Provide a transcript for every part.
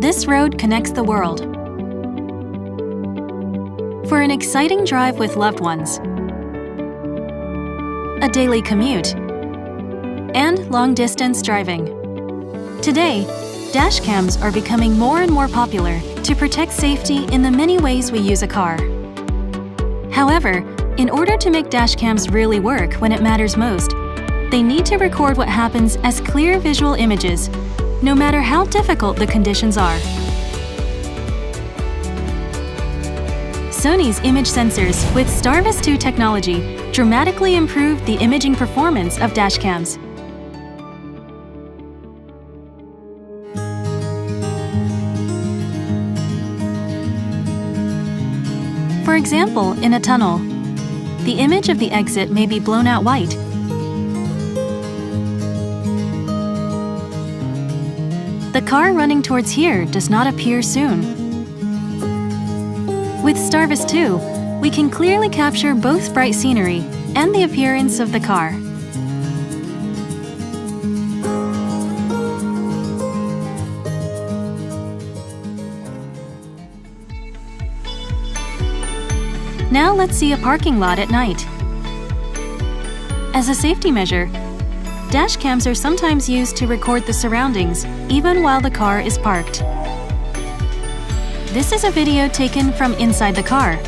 This road connects the world. For an exciting drive with loved ones, a daily commute, and long-distance driving. Today, dash cams are becoming more and more popular to protect safety in the many ways we use a car. However, in order to make dash cams really work when it matters most, they need to record what happens as clear visual images, no matter how difficult the conditions are. Sony's image sensors with STARVIS 2 technology dramatically improved the imaging performance of dash cams. For example, in a tunnel, the image of the exit may be blown out white. The car running towards here does not appear soon. With STARVIS 2, we can clearly capture both bright scenery and the appearance of the car. Now let's see a parking lot at night. As a safety measure, dash cams are sometimes used to record the surroundings even while the car is parked. This is a video taken from inside the car.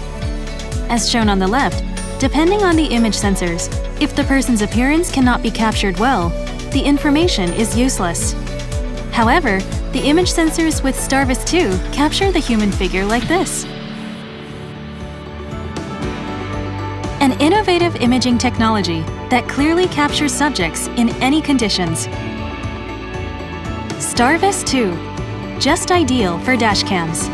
As shown on the left, depending on the image sensors, if the person's appearance cannot be captured well, the information is useless. However, the image sensors with STARVIS 2 capture the human figure like this. An innovative imaging technology that clearly captures subjects in any conditions. STARVIS 2, just ideal for dash cams.